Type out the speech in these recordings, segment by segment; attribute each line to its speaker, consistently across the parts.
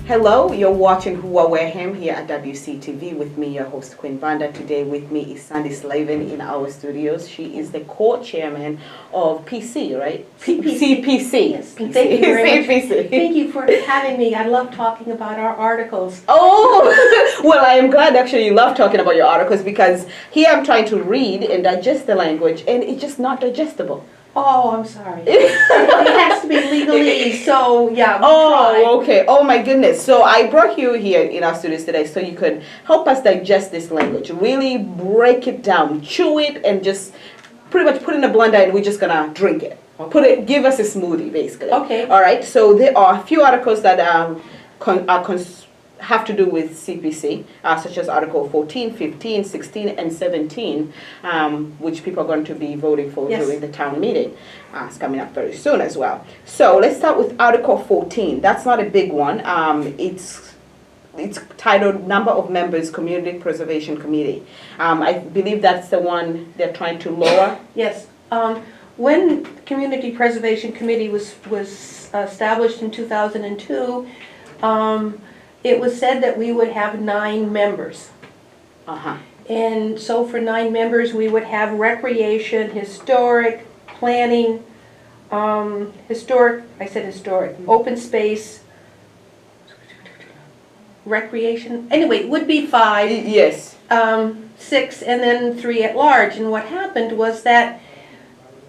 Speaker 1: Hello, you're watching WAREHAM here at WCTV with me, your host Queen Vanda. Today with me is Slaivan in our studios. She is the co-chairman of PC, right? CPC.
Speaker 2: Yes. Thank you very much.
Speaker 1: CPC.
Speaker 2: Thank you for having me. I love talking about our articles.
Speaker 1: Oh, well, I am glad actually you love talking about your articles because here I'm trying to read and digest the language and it's just not digestible.
Speaker 2: Oh, I'm sorry. It has to be legalese, so yeah,
Speaker 1: Oh, okay. Oh my goodness. So I brought you here in our studios today so you could help us digest this language, really break it down, chew it, and just pretty much put it in a blender and we're just gonna drink it.
Speaker 2: Okay.
Speaker 1: Give us a smoothie, basically.
Speaker 2: Okay.
Speaker 1: All right. So there are a few articles that have to do with CPC, such as Article 14, 15, 16, and 17, which people are going to be voting for during the town meeting. It's coming up very soon as well. So let's start with Article 14. That's not a big one. It's titled Number of Members Community Preservation Committee. I believe that's the one they're trying to lower.
Speaker 2: Yes. When Community Preservation Committee was established in 2002, it was said that we would have 9 members. And so for 9 members, we would have recreation, historic, planning, open space, recreation. Anyway, it would be 5.
Speaker 1: Yes.
Speaker 2: 6, and then 3 at large. And what happened was that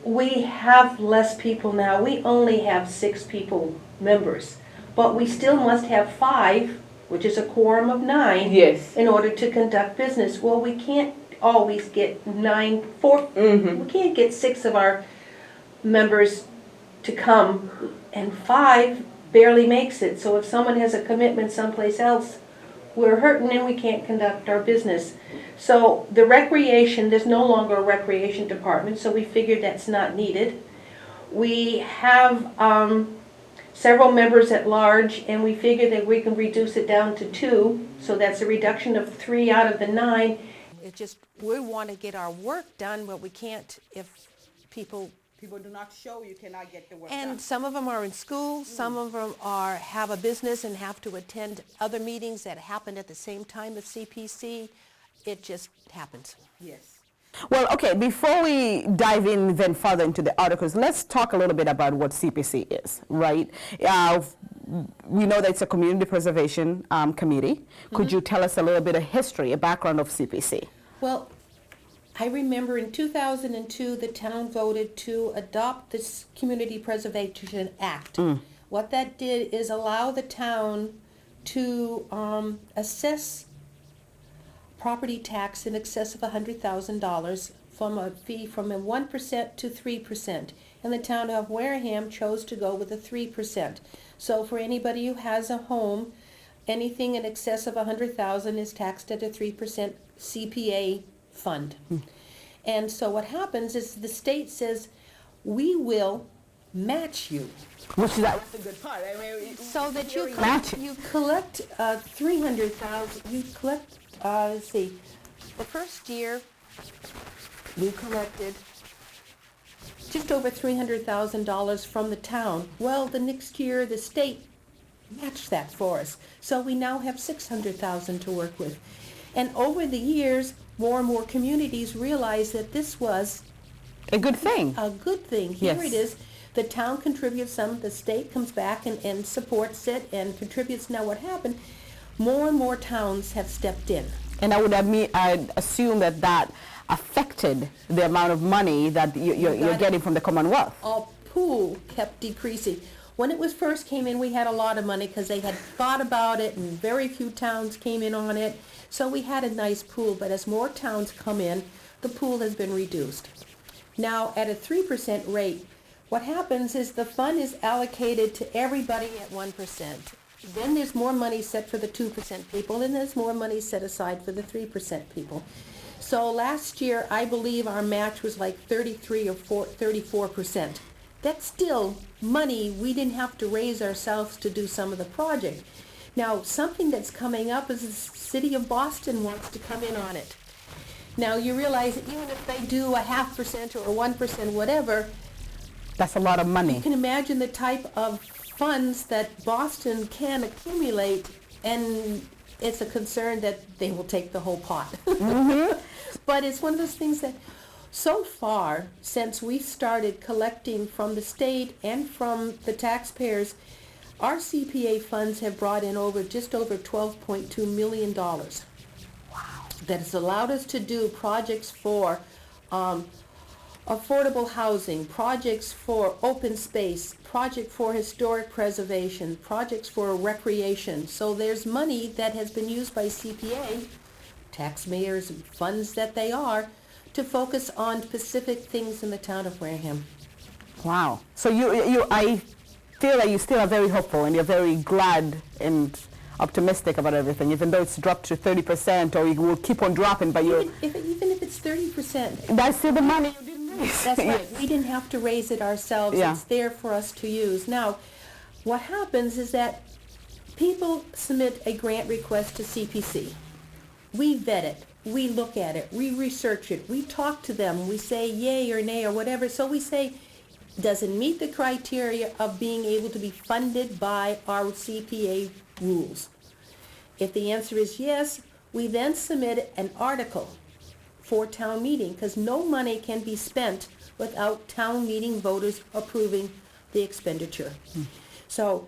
Speaker 2: we have less people now. We only have 6 people members. But we still must have 5, which is a quorum of 9,
Speaker 1: yes,
Speaker 2: in order to conduct business. Well, we can't always get 9, 4, we can't get 6 of our members to come, and 5 barely makes it. So if someone has a commitment someplace else, we're hurting and we can't conduct our business. So the recreation, there's no longer a recreation department, so we figured that's not needed. We have several members at large, and we figure that we can reduce it down to 2, so that's a reduction of 3 out of the 9. It's just, we want to get our work done, but we can't if people
Speaker 1: do not show, you cannot get the work
Speaker 2: done.
Speaker 1: And
Speaker 2: some of them are in school, some of them have a business and have to attend other meetings that happen at the same time as CPC. It just happens.
Speaker 1: Yes.
Speaker 3: Well, okay, before we dive in then further into the articles, let's talk a little bit about what CPC is, right? We know that it's a community preservation committee. Could you tell us a little bit of history, a background of CPC?
Speaker 2: Well, I remember in 2002, the town voted to adopt this Community Preservation Act. What that did is allow the town to assess property tax in excess of $100,000 from a fee from a 1% to 3%. And the town of Wareham chose to go with a 3%. So for anybody who has a home, anything in excess of $100,000 is taxed at a 3% CPA fund. And so what happens is the state says, we will match you.
Speaker 3: Which that's a good part. I mean,
Speaker 2: so that you collect 300,000. You collect. Let's see. The first year we collected just over $300,000 from the town. Well, the next year the state matched that for us. So we now have $600,000 to work with. And over the years, more and more communities realized that this was
Speaker 3: a good thing.
Speaker 2: A good thing. Here it is. The town contributes some, the state comes back and supports it and contributes. Now what happened, more and more towns have stepped in.
Speaker 3: And I'd assume that affected the amount of money that you're getting from the Commonwealth.
Speaker 2: Our pool kept decreasing. When it was first came in, we had a lot of money because they had thought about it and very few towns came in on it. So we had a nice pool, but as more towns come in, the pool has been reduced. Now at a 3% rate, what happens is the fund is allocated to everybody at 1%. Then there's more money set for the 2% people, and there's more money set aside for the 3% people. So last year, I believe our match was like 33 or 34%. That's still money we didn't have to raise ourselves to do some of the project. Now, something that's coming up is the city of Boston wants to come in on it. Now, you realize that even if they do a 0.5% or 1%, whatever,
Speaker 3: that's a lot of money.
Speaker 2: You can imagine the type of funds that Boston can accumulate, and it's a concern that they will take the whole pot. But it's one of those things that so far, since we started collecting from the state and from the taxpayers, our CPA funds have brought in just over $12.2 million. Wow. That has allowed us to do projects for affordable housing, projects for open space, project for historic preservation, projects for recreation. So there's money that has been used by CPA, taxpayers, funds that they are, to focus on specific things in the town of Wareham.
Speaker 3: Wow. So I feel like you still are very hopeful and you're very glad and optimistic about everything, even though it's dropped to 30% or it will keep on dropping, but
Speaker 2: even if it's 30%.
Speaker 3: That's still the money you didn't raise.
Speaker 2: That's right. We didn't have to raise it ourselves.
Speaker 3: Yeah.
Speaker 2: It's there for us to use. Now, what happens is that people submit a grant request to CPC. We vet it. We look at it. We research it. We talk to them. We say yay or nay or whatever. So we say, does it meet the criteria of being able to be funded by our CPA rules? If the answer is yes, we then submit an article for town meeting, because no money can be spent without town meeting voters approving the expenditure. So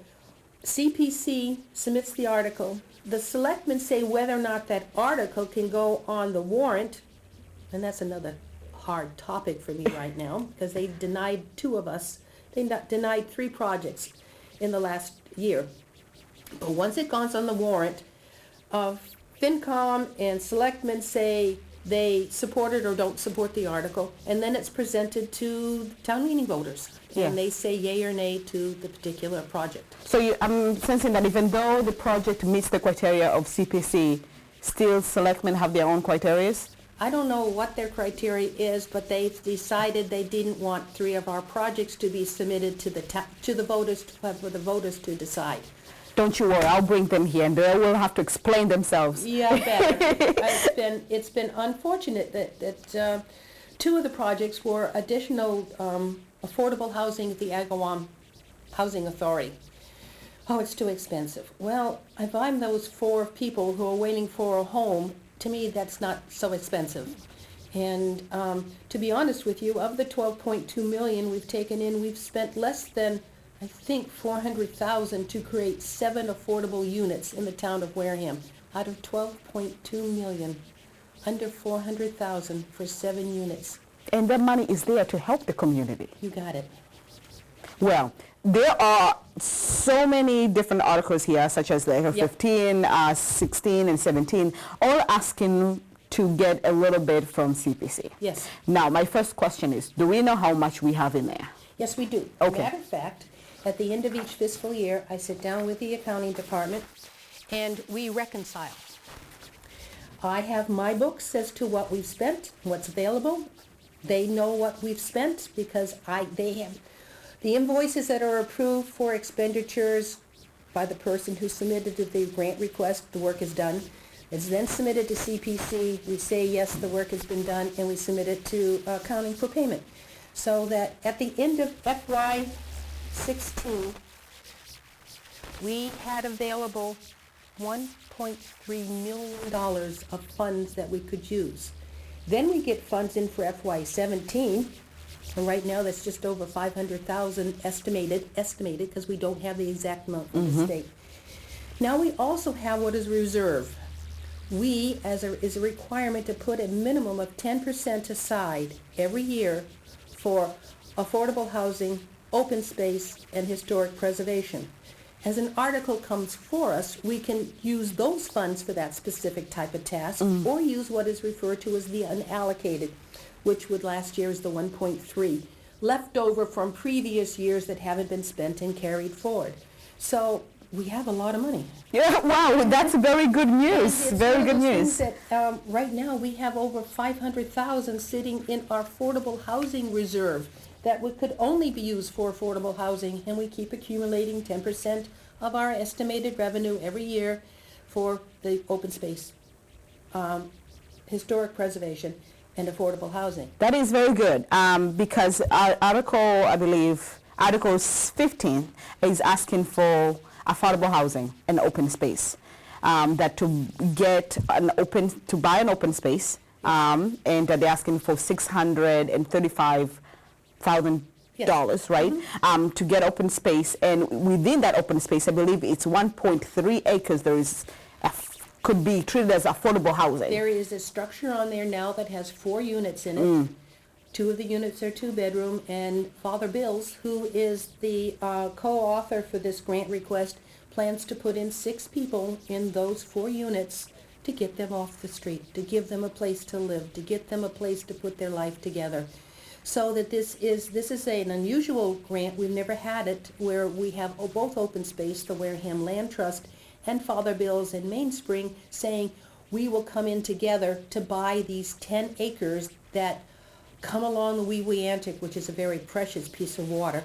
Speaker 2: CPC submits the article. The selectmen say whether or not that article can go on the warrant, and that's another hard topic for me right now, because they denied two of us. They denied 3 projects in the last year. But once it goes on the warrant, FinCom and selectmen say they support it or don't support the article, and then it's presented to town meeting voters.
Speaker 3: Yeah.
Speaker 2: And they say yay or nay to the particular project.
Speaker 3: So I'm sensing that even though the project meets the criteria of CPC, still selectmen have their own criteria?
Speaker 2: I don't know what their criteria is, but they've decided they didn't want 3 of our projects to be submitted to the voters, for the voters to decide.
Speaker 3: Don't you worry, I'll bring them here and they will have to explain themselves.
Speaker 2: Yeah, I bet. It's been unfortunate that 2 of the projects were additional affordable housing at the Agawam Housing Authority. Oh, it's too expensive. Well, if I'm those 4 people who are waiting for a home, to me that's not so expensive. And to be honest with you, of the $12.2 million we've taken in, we've spent less than, I think, $400,000 to create 7 affordable units in the town of Wareham. Out of $12.2 million, under $400,000 for 7 units.
Speaker 3: And that money is there to help the community.
Speaker 2: You got it.
Speaker 3: Well, there are so many different articles here, such as the 15, 16, and 17, all asking to get a little bit from CPC.
Speaker 2: Yes.
Speaker 3: Now, my first question is, do we know how much we have in there?
Speaker 2: Yes, we do.
Speaker 3: Okay.
Speaker 2: Matter of fact, at the end of each fiscal year, I sit down with the accounting department and we reconcile. I have my books as to what we've spent, what's available. They know what we've spent because they have the invoices that are approved for expenditures by the person who submitted the grant request. The work is done. It's then submitted to CPC. We say yes, the work has been done, and we submit it to accounting for payment. So that at the end of FY16, we had available $1.3 million of funds that we could use. Then we get funds in for FY17, and right now that's just over $500,000 estimated because we don't have the exact amount from the state. Now we also have what is reserve. We, is a requirement to put a minimum of 10% aside every year for affordable housing, open space, and historic preservation. As an article comes for us, we can use those funds for that specific type of task, or use what is referred to as the unallocated, which would last year is the 1.3, left over from previous years that haven't been spent and carried forward. So we have a lot of money.
Speaker 3: Yeah, wow, that's very good news. Very good news.
Speaker 2: That, right now we have over $500,000 sitting in our affordable housing reserve that could only be used for affordable housing, and we keep accumulating 10% of our estimated revenue every year for the open space, historic preservation, and affordable housing.
Speaker 3: That is very good because Article, I believe, Article 15 is asking for affordable housing and open space. That to buy an open space, and they're asking for $635,000, right? To get open space, and within that open space, I believe it's 1.3 acres. There is could be treated as affordable housing.
Speaker 2: There is a structure on there now that has 4 units in it. 2 of the units are 2-bedroom, and Father Bills, who is the co-author for this grant request, plans to put in 6 people in those 4 units to get them off the street, to give them a place to live, to get them a place to put their life together. So that this is an unusual grant. We've never had it where we have both open space, the Wareham Land Trust, and Father Bills and Mainspring saying we will come in together to buy these 10 acres that come along the Wee Weeantic, which is a very precious piece of water,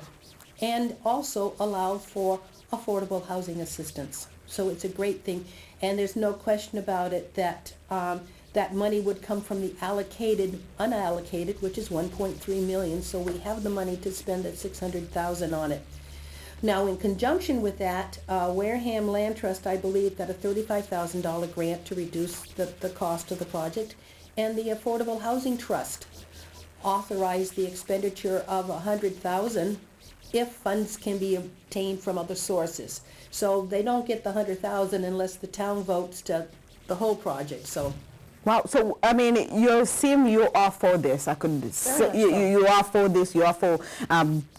Speaker 2: and also allow for affordable housing assistance. So it's a great thing, and there's no question about it that that money would come from the unallocated, which is 1.3 million. So we have the money to spend at 600,000 on it. Now, in conjunction with that, Wareham Land Trust, I believe, got a $35,000 grant to reduce the cost of the project, and the Affordable Housing Trust authorized the expenditure of $100,000 if funds can be obtained from other sources. So they don't get the $100,000 unless the town votes to the whole project. So.
Speaker 3: Wow. So I mean, you are for this. I could say you are for this. You are for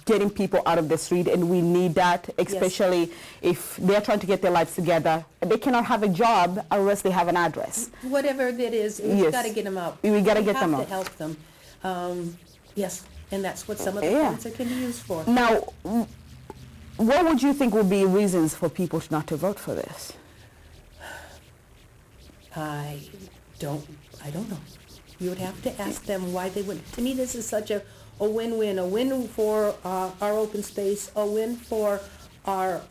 Speaker 3: getting people out of the street, and we need that, especially if they're trying to get their lives together. They cannot have a job unless they have an address.
Speaker 2: Whatever that is, we've got to get them out.
Speaker 3: We got to get them out.
Speaker 2: We have to help them. Yes, and that's what some of the funds can be used for.
Speaker 3: Now, what would you think would be reasons for people not to vote for this?
Speaker 2: I don't know. You would have to ask them why they wouldn't. To me, this is such a win-win. A win for our open space, a win for our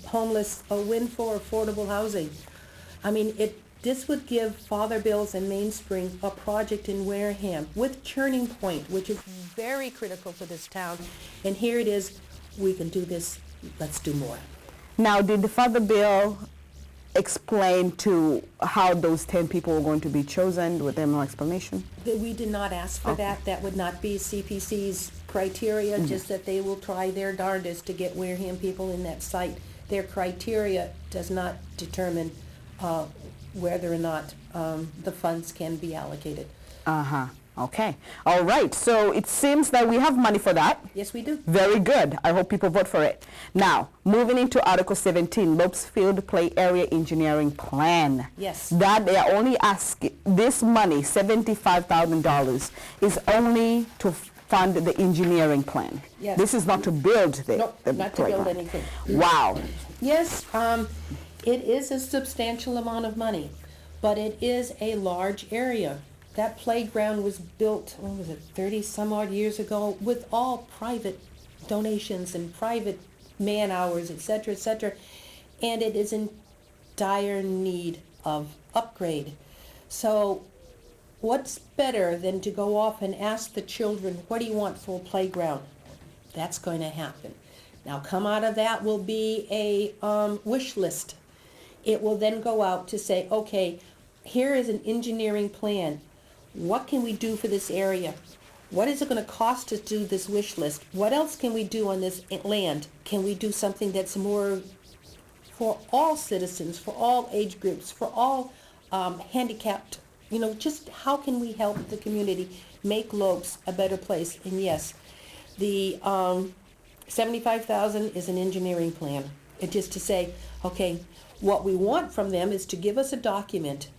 Speaker 2: homeless, a win for affordable housing. I mean, this would give Father Bills and Mainspring a project in Wareham with Turning Point, which is very critical for this town. And here it is. We can do this. Let's do more.
Speaker 3: Now, did the Father Bill explain to how those 10 people were going to be chosen? With them no explanation?
Speaker 2: We did not ask for that. That would not be CPC's criteria, just that they will try their darndest to get Wareham people in that site. Their criteria does not determine whether or not the funds can be allocated.
Speaker 3: Okay. All right. So it seems that we have money for that.
Speaker 2: Yes, we do.
Speaker 3: Very good. I hope people vote for it. Now, moving into Article 17, Lopes Field Play Area Engineering Plan.
Speaker 2: Yes.
Speaker 3: That they are only asking, this money, $75,000, is only to fund the engineering plan.
Speaker 2: Yes.
Speaker 3: This is not to build the
Speaker 2: Nope, not to build anything.
Speaker 3: Wow.
Speaker 2: Yes, it is a substantial amount of money, but it is a large area. That playground was built, 30 some odd years ago, with all private donations and private man hours, et cetera, and it is in dire need of upgrade. So what's better than to go off and ask the children, what do you want for a playground? That's going to happen. Now, come out of that will be a wish list. It will then go out to say, okay, here is an engineering plan. What can we do for this area? What is it going to cost to do this wish list? What else can we do on this land? Can we do something that's more for all citizens, for all age groups, for all handicapped? You know, just how can we help the community make Lopes a better place? And yes, the $75,000 is an engineering plan. It's just to say, okay, what we want from them is to give us a document.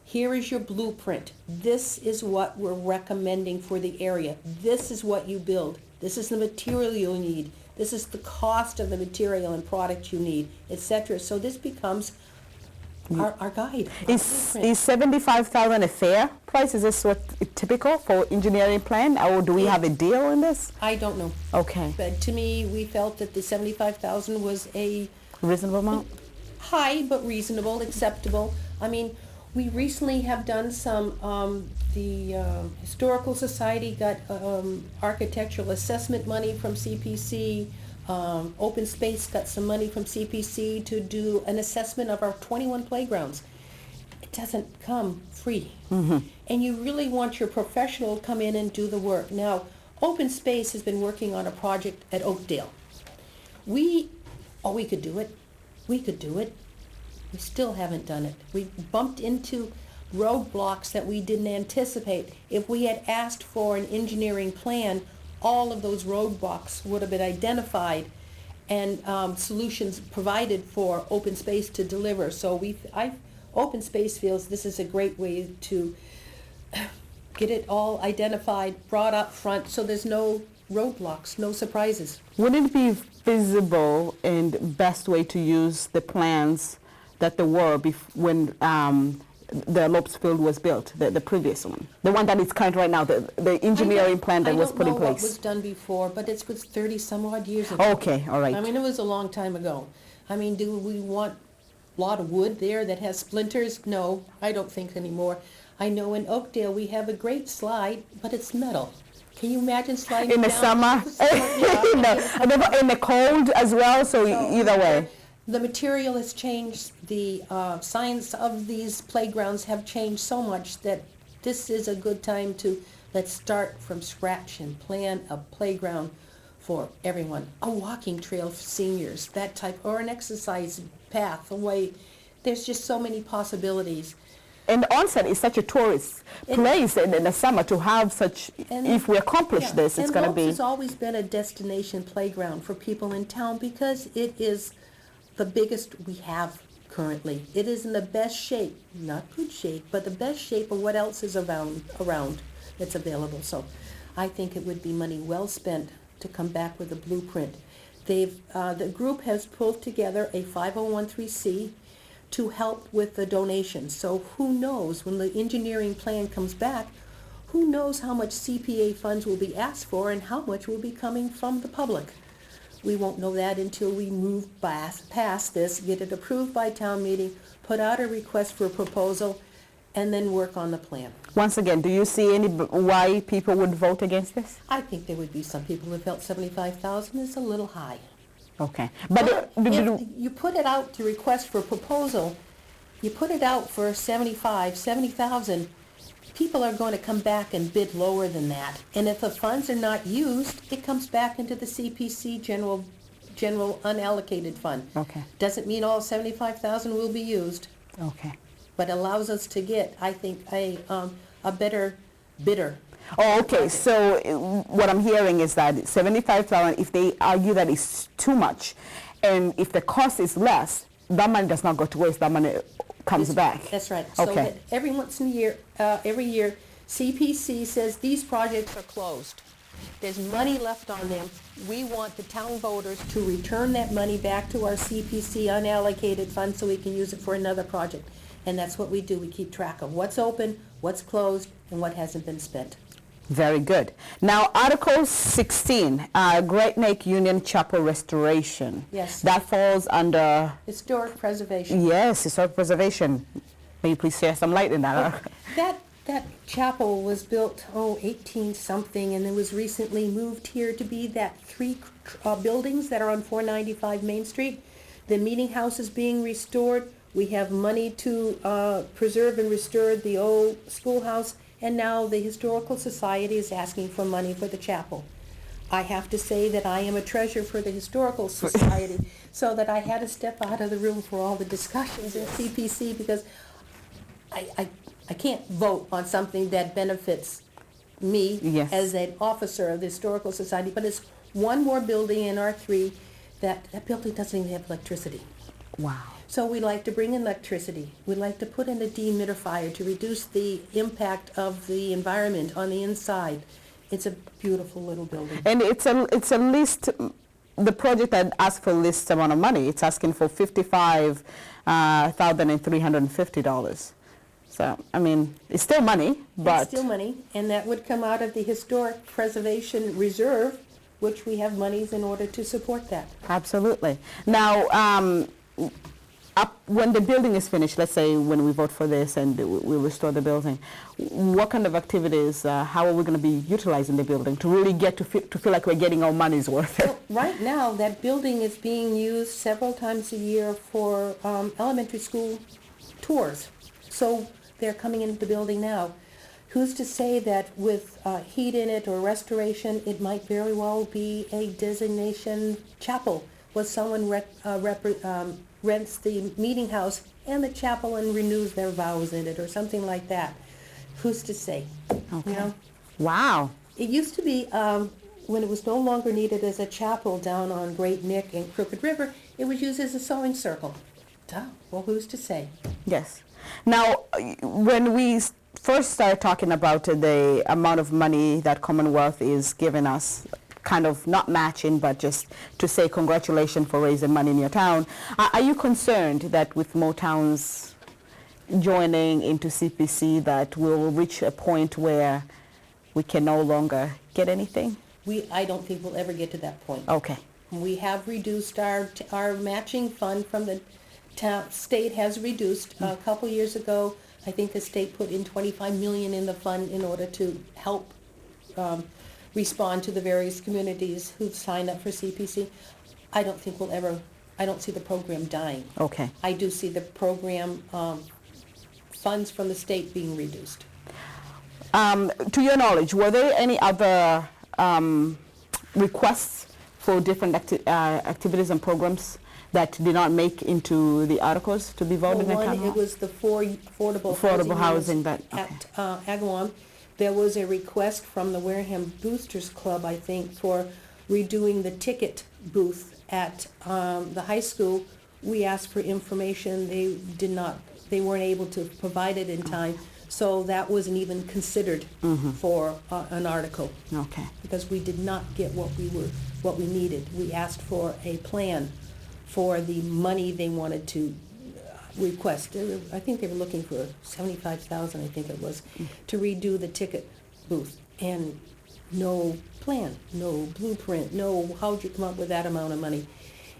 Speaker 2: Here is your blueprint. This is what we're recommending for the area. This is what you build. This is the material you'll need. This is the cost of the material and product you need, etc. So this becomes our guide.
Speaker 3: Is $75,000 a fair price? Is this what typical for engineering plan, or do we have a deal in this?
Speaker 2: I don't know.
Speaker 3: Okay.
Speaker 2: But to me, we felt that the $75,000 was a
Speaker 3: reasonable amount.
Speaker 2: High, but reasonable, acceptable. I mean, We recently have done some, the Historical Society got architectural assessment money from CPC. Open Space got some money from CPC to do an assessment of our 21 playgrounds. It doesn't come free. And you really want your professional to come in and do the work. Now, Open Space has been working on a project at Oakdale. We could do it. We could do it. We still haven't done it. We bumped into roadblocks that we didn't anticipate. If we had asked for an engineering plan, all of those roadblocks would have been identified and solutions provided for Open Space to deliver. So Open Space feels this is a great way to get it all identified, brought up front, so there's no roadblocks, no surprises.
Speaker 3: Would it be feasible and best way to use the plans that there were when the Lopes Field was built, the previous one, the one that is current right now, the engineering plan that was put in
Speaker 2: I don't know
Speaker 3: place?
Speaker 2: what was done before, but it was 30 some odd years ago.
Speaker 3: Okay, all right.
Speaker 2: I mean, it was a long time ago. I mean, do we want a lot of wood there that has splinters? No, I don't think anymore. I know in Oakdale we have a great slide, but it's metal. Can you imagine sliding
Speaker 3: In the
Speaker 2: down?
Speaker 3: summer, in the cold as well, so either way.
Speaker 2: The material has changed, the science of these playgrounds have changed so much that this is a good time to, let's start from scratch and plan a playground for everyone. A walking trail for seniors, that type, or an exercise path away. There's just so many possibilities.
Speaker 3: And Onset is such a tourist place in the summer to have such, if we accomplish this, it's going to be...
Speaker 2: And Lopes has always been a destination playground for people in town because it is the biggest we have currently. It is in the best shape, not good shape, but the best shape of what else is around that's available. So I think it would be money well spent to come back with a blueprint. The group has pulled together a 501(c) to help with the donations. So who knows, when the engineering plan comes back, who knows how much CPA funds will be asked for and how much will be coming from the public. We won't know that until we move past this, get it approved by town meeting, put out a request for a proposal, and then work on the plan.
Speaker 3: Once again, do you see why people would vote against this?
Speaker 2: I think there would be some people who felt 75,000 is a little high.
Speaker 3: Okay. But
Speaker 2: if you put it out to request for proposal, you put it out for 70,000, people are going to come back and bid lower than that. And if the funds are not used, it comes back into the CPC general unallocated fund.
Speaker 3: Okay.
Speaker 2: Doesn't mean all 75,000 will be used,
Speaker 3: Okay.
Speaker 2: but allows us to get, I think, a better bidder.
Speaker 3: Oh, okay. So what I'm hearing is that 75,000, if they argue that it's too much, and if the cost is less, that money does not go to waste. That money comes back.
Speaker 2: That's right.
Speaker 3: Okay.
Speaker 2: So that every year, CPC says these projects are closed. There's money left on them. We want the town voters to return that money back to our CPC unallocated fund so we can use it for another project. And that's what we do. We keep track of what's open, what's closed, and what hasn't been spent.
Speaker 3: Very good. Now, Article 16, Great Neck Union Chapel Restoration.
Speaker 2: Yes.
Speaker 3: That falls under...
Speaker 2: Historic preservation.
Speaker 3: Yes, historic preservation. May you please share some light in that?
Speaker 2: That chapel was built, 18-something, and it was recently moved here to be that three buildings that are on 495 Main Street. The meeting house is being restored. We have money to preserve and restore the old schoolhouse, and now the Historical Society is asking for money for the chapel. I have to say that I am a treasure for the Historical Society, so that I had to step out of the room for all the discussions in CPC because I can't vote on something that benefits me
Speaker 3: Yes.
Speaker 2: as an officer of the Historical Society, but it's one more building in R3 that building doesn't even have electricity.
Speaker 3: Wow.
Speaker 2: So we'd like to bring in electricity. We'd like to put in a dehumidifier to reduce the impact of the environment on the inside. It's a beautiful little building.
Speaker 3: And it's a list, the project that asks for least amount of money, it's asking for $55,350. So, I mean, it's still money, but...
Speaker 2: It's still money, and that would come out of the Historic Preservation Reserve, which we have monies in order to support that.
Speaker 3: Absolutely. Now, when the building is finished, let's say when we vote for this and we restore the building, what kind of activities, how are we going to be utilizing the building to really get to feel like we're getting our money's worth?
Speaker 2: Well, right now, that building is being used several times a year for elementary school tours. So they're coming into the building now. Who's to say that with heat in it or restoration, it might very well be a designation chapel where someone rents the meeting house and the chapel and renews their vows in it or something like that. Who's to say?
Speaker 3: Okay.
Speaker 2: You know?
Speaker 3: Wow.
Speaker 2: It used to be, when it was no longer needed as a chapel down on Great Neck and Crooked River, it was used as a sewing circle. Duh. Well, who's to say?
Speaker 3: Yes. Now, when we first started talking about the amount of money that Commonwealth is giving us, kind of not matching, but just to say congratulations for raising money in your town, are you concerned that with more towns joining into CPC that we'll reach a point where we can no longer get anything?
Speaker 2: I don't think we'll ever get to that point.
Speaker 3: Okay.
Speaker 2: We have reduced our matching fund from the state has reduced. A couple years ago, I think the state put in $25 million in the fund in order to help respond to the various communities who've signed up for CPC. I don't think I don't see the program dying.
Speaker 3: Okay.
Speaker 2: I do see the program funds from the state being reduced.
Speaker 3: To your knowledge, were there any other requests for different activities and programs that did not make into the articles to be voted in?
Speaker 2: One, it was the affordable
Speaker 3: housing that,
Speaker 2: at Agawam. There was a request from the Wareham Boosters Club, I think, for redoing the ticket booth at the high school. We asked for information. They weren't able to provide it in time. So that wasn't even considered for an article.
Speaker 3: Okay.
Speaker 2: Because we did not get what we needed. We asked for a plan for the money they wanted to request. I think they were looking for $75,000, I think it was, to redo the ticket booth. And no plan, no blueprint, no how'd you come up with that amount of money.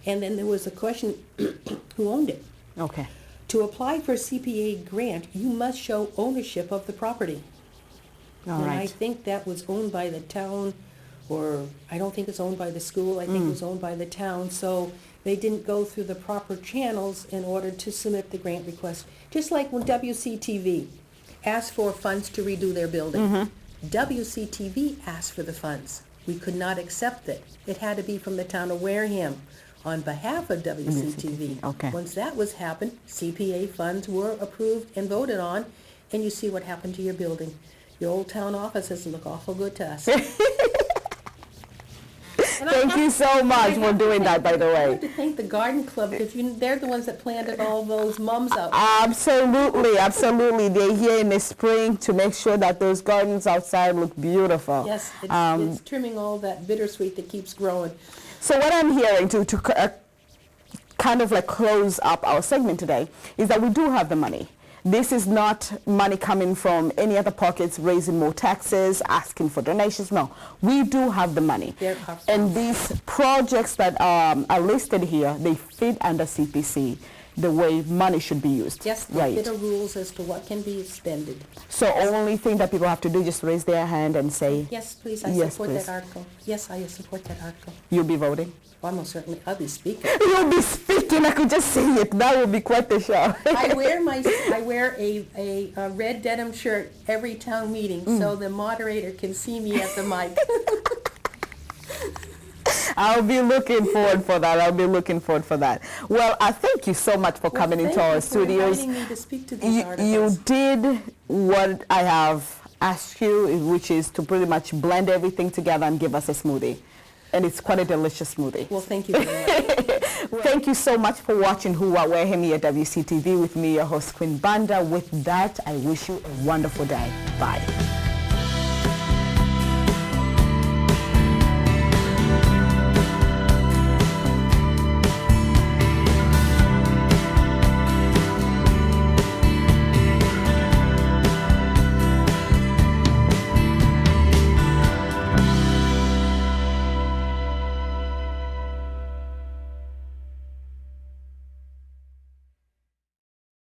Speaker 2: And then there was a question, who owned it?
Speaker 3: Okay.
Speaker 2: To apply for a CPA grant, you must show ownership of the property.
Speaker 3: All
Speaker 2: and
Speaker 3: right.
Speaker 2: I think that was owned by the town, or I don't think it's owned by the school. I think it was owned by the town. So they didn't go through the proper channels in order to submit the grant request. Just like when WCTV asked for funds to redo their building. WCTV asked for the funds. We could not accept it. It had to be from the town of Wareham on behalf of WCTV.
Speaker 3: Okay.
Speaker 2: Once that was happened, CPA funds were approved and voted on, and you see what happened to your building. Your old town office doesn't look awful good to us.
Speaker 3: Thank you so much for doing that, by the
Speaker 2: I
Speaker 3: way.
Speaker 2: have to thank the garden club because they're the ones that planted all those mums up.
Speaker 3: Absolutely, absolutely. They're here in the spring to make sure that those gardens outside look beautiful.
Speaker 2: Yes, it's trimming all that bittersweet that keeps growing.
Speaker 3: So what I'm hearing to kind of like close up our segment today is that we do have the money. This is not money coming from any other pockets, raising more taxes, asking for donations. No, we do have the money. And these projects that are listed here, they fit under CPC, the way money should be used.
Speaker 2: Yes,
Speaker 3: right.
Speaker 2: there are rules as to what can be expended.
Speaker 3: So only thing that people have to do is just raise their hand and say,
Speaker 2: yes, please, I
Speaker 3: yes,
Speaker 2: support
Speaker 3: please.
Speaker 2: that article. Yes, I support that article.
Speaker 3: You'll be voting?
Speaker 2: Well, most certainly, I'll be speaking.
Speaker 3: You'll be speaking, I could just see it. That will be quite the show.
Speaker 2: I wear a red denim shirt every town meeting so the moderator can see me at the mic.
Speaker 3: I'll be looking forward for that. Well, I thank you so much for coming into our studios.
Speaker 2: Thank you for inviting me to speak to these articles.
Speaker 3: You did what I have asked you, which is to pretty much blend everything together and give us a smoothie. And it's quite a delicious smoothie.
Speaker 2: Well, thank you very much.
Speaker 3: Thank you so much for watching Who Are WAREHAM here at WCTV with me, your host, Queen Banda. With that, I wish you a wonderful day. Bye.